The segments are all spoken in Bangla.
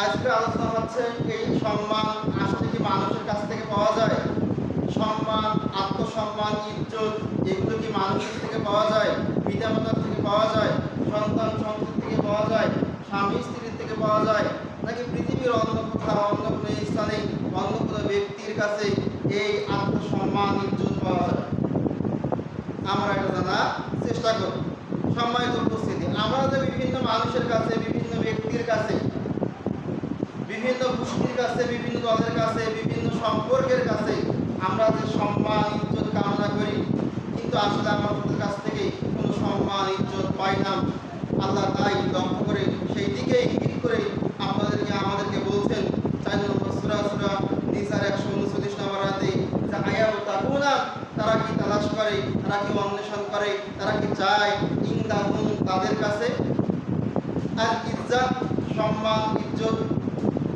আজকে আলোচনা হচ্ছে এই সম্মান আসলে কি মানুষের কাছ থেকে পাওয়া যায়? সম্মান, আত্মসম্মান, ইজ্জত এগুলো কি মানুষের থেকে পাওয়া যায়, পিতামাতার থেকে পাওয়া যায়, সন্তান সন্ততি থেকে পাওয়া যায়, স্বামী স্ত্রীর থেকে পাওয়া যায়, নাকি পৃথিবীর অন্য কোথাও অন্য কোনো স্থানে অন্য কোনো ব্যক্তির কাছে এই আত্মসম্মান ইজ্জত পাওয়া যায়? আমরা এটা জানার চেষ্টা করি। সম্মানিত উপস্থিতি, আমরা যে বিভিন্ন মানুষের কাছে, বিভিন্ন ব্যক্তির কাছে, বিভিন্ন গোষ্ঠীর কাছে, বিভিন্ন দলের কাছে, বিভিন্ন সম্পর্কের কাছে আমরা যে সম্মান ইজ্জত কামনা করি, কিন্তু আসলে আমরা তাদের কাছ থেকে কোনো সম্মান ইজ্জত পাই না। আল্লাহ তাই লক্ষ্য করে সেই দিকে ইঙ্গিত করে আমাদেরকে বলছেন 4 নম্বর সূরা নিসার 139 নম্বর আয়াতে, যে আয়াও তাকুনা, তারা কি তালাশ করে, তারা কি অন্বেষণ করে, তারা কি চায় ইনদাহুম তাদের কাছে আর ইজ্জত, সম্মান, ইজ্জত।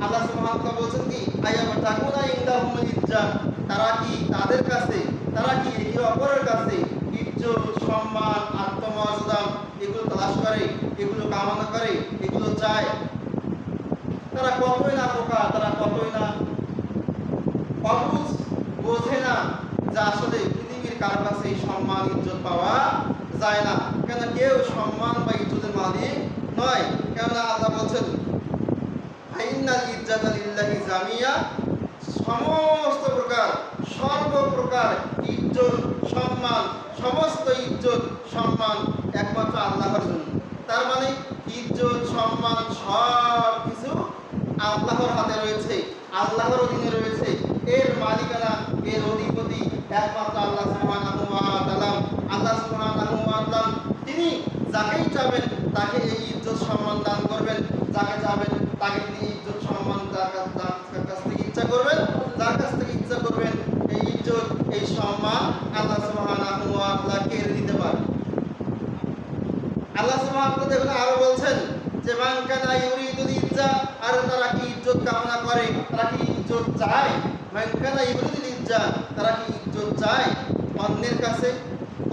আল্লাহ সুবহানাহু ওয়া তাআলা বলছেন কি আয়াও তাকুনা ইনদাহুমুল ইজ্জত, তারা কি তাদের কাছে, তারা কি একে অপরের কাছে ইজ্জত, সম্মান, আত্মমর্যাদা এগুলো তালাশ করে, এগুলো কামনা করে, এগুলো চায়। তারা কতই না বোকা, তারা কতই না অবুঝ, বোঝে না যে আসলে পৃথিবীর কার কাছে এই সম্মান ইজ্জত পাওয়া যায় না। কেন কেউ সম্মান বা ইজ্জতের মালিক নয়। কেননা আল্লাহ বলছেন ফাইন্নাল ইজ্জাতা লিল্লাহি জামিয়া, সমস্ত প্রকার, সর্বপ্রকার ইজ্জত, সম্মান, সমস্ত ইজ্জত, সম্মান একমাত্র আল্লাহর জন্য। তার মানে ইজ্জত, সম্মান সব কিছু আল্লাহর হাতে রয়েছে, আল্লাহর অধীনে রয়েছে। এর মালিকানা, এর অধিপতি একমাত্র আল্লাহ সুবহানাহু ওয়া তাআলা। আল্লাহ সুবহানাহু ওয়া তাআলা তিনি যাকেই চাবেন তাকে এই ইজ্জত সম্মান দান করবেন, যাকে চাবেন তাকে তিনি ইজ্জত সম্মান তার কাছ থেকে ইচ্ছা করবেন, যার কাছ থেকে ইচ্ছা করবেন এই ইজ্জত, এই সম্মান আল্লাহ সুবহানাহু ওয়া তাআলা কেড়ে দিতে পারেন। আল্লাহ সুবহানাহু ওয়া তাআলা আরো বলছেন যে মান কানা ইউরিদুল ইজ্জা, আর তারা কি ইজ্জত কামনা করে, তারা কি ইজ্জত চায়? মান কানা ইউরিদুল ইজ্জা, তারা কি ইজ্জত চায় অন্যের কাছে,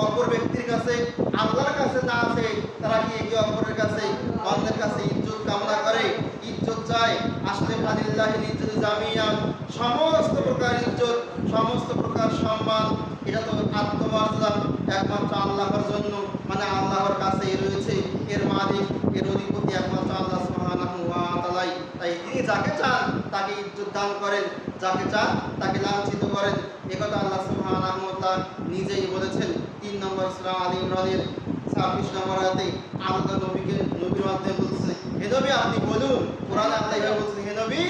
অপর ব্যক্তির কাছে, আল্লাহর কাছে না আছে, তারা কি একে অপরের কাছে, অন্যের কাছে ইজ্জত কামনা করে, ইজ্জত চায়? আসলে ফালিল্লাহিল ইজ্জতু জামিয়ান, সমস্ত প্রকার ইজ্জত, সমস্ত প্রকার সম্মান এটা তো আত্মমর্যাদা একমাত্র আল্লাহর জন্য, মানে আল্লাহর কাছেই রয়েছে। এর মালিক, এর অধিপতি একমাত্র আল্লাহ সুবহানাহু ওয়া তাআলা। তাই তিনি যাকে চান তাকে ইজ্জত দান করেন, যাকে চান তাকে লাঞ্ছিত করেন। একথা আল্লাহ সুবহানাহু ওয়া তাআলা নিজেই বলেছেন 3 নম্বর সূরা আলী ইমরানের 26 নম্বর আয়াতে। আল্লাহ নবীর মাধ্যমে বলছেন, হে নবী আপনি বলুন, কোরআনে আল্লাহ বলছেন, হে নবী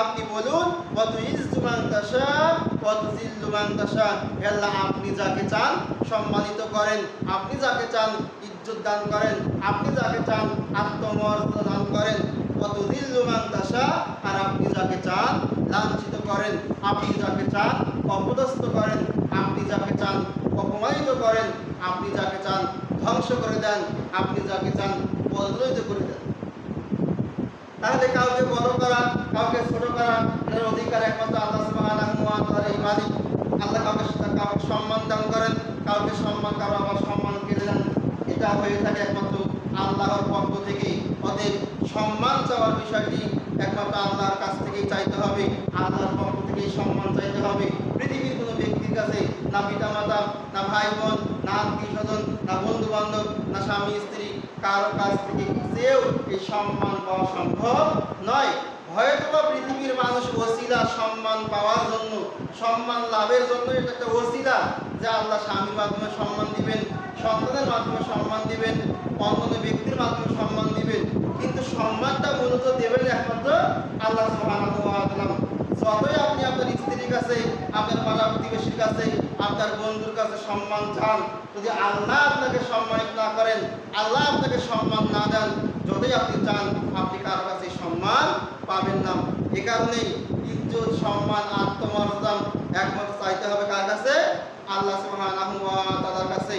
আপনি বলুন, ওয়া তুইজ্জু মান তাশা ওয়া তুযিল্লু মান তাশা, হে আল্লাহ আপনি যাকে চান সম্মানিত করেন, আপনি যাকে চান ইজ্জত দান করেন, আপনি যাকে চান আত্মমর্যাদা দান করেন, ওয়া তুযিল্লু মান তাশা, আর আপনি যাকে চান লাঞ্ছিত করেন, আপনি যাকে চান অপদস্থ করেন, আপনি যাকে চান অপমানিত করেন, আপনি যাকে চান ধ্বংস করে দেন, আপনি যাকে চান পদদলিত করে দেন। তাহলে কাউকে বড় করা, কাউকে ছোট করা এর অধিকার একমাত্র আল্লাহ সুবহানাহু ওয়া তাআলার এই মালিক। আল্লাহ কাউকে সম্মান দান করেন, কাউকে সম্মান, কারো আবার সম্মান কেড়ে দেন। এটা হয়ে থাকে একমাত্র আল্লাহর পক্ষ থেকে। অতএব সম্মান চাওয়ার বিষয়টি একমাত্র আল্লাহর কাছ থেকেই চাইতে হবে, আল্লাহর পক্ষ থেকেই সম্মান চাইতে হবে। পৃথিবীর কোনো ব্যক্তির কাছে, না পিতামাতা, না ভাই বোন, না আত্মীয় স্বজন, না বন্ধু বান্ধব, না স্বামী স্ত্রী, কারো কাছ থেকে কেউ এই সম্মান পাওয়া সম্ভব নয়। হয়তোবা পৃথিবীর মানুষ ওসিলা সম্মান পাওয়ার জন্য, সম্মান লাভের জন্য, এটা একটা ওসিলা যে আল্লাহ স্বামীর মাধ্যমে সম্মান দিবেন, সন্তানের মাধ্যমে সম্মান দিবেন, অন্য ব্যক্তির মাধ্যমে সম্মান দিবেন, কিন্তু সম্মানটা মূলত দেবেন একমাত্র আল্লাহ সুবহানাহু ওয়া তাআলা। যতই আপনি আপনার স্ত্রীর কাছে, আপনার পাড়া প্রতিবেশীর কাছে, আপনার বন্ধুর কাছে সম্মান চান, যদি আল্লাহ আপনাকে সম্মানিত না করেন, আল্লাহ আপনাকে সম্মান না দেন, যতই আপনি চান আপনি কারো কাছে সম্মান পাবেন না। এ কারণেই ইজ্জত, সম্মান, আত্মমর্যাদা একমাত্র চাইতে হবে কার কাছে? আল্লাহ সুবহানাহু ওয়া তাআলার কাছে।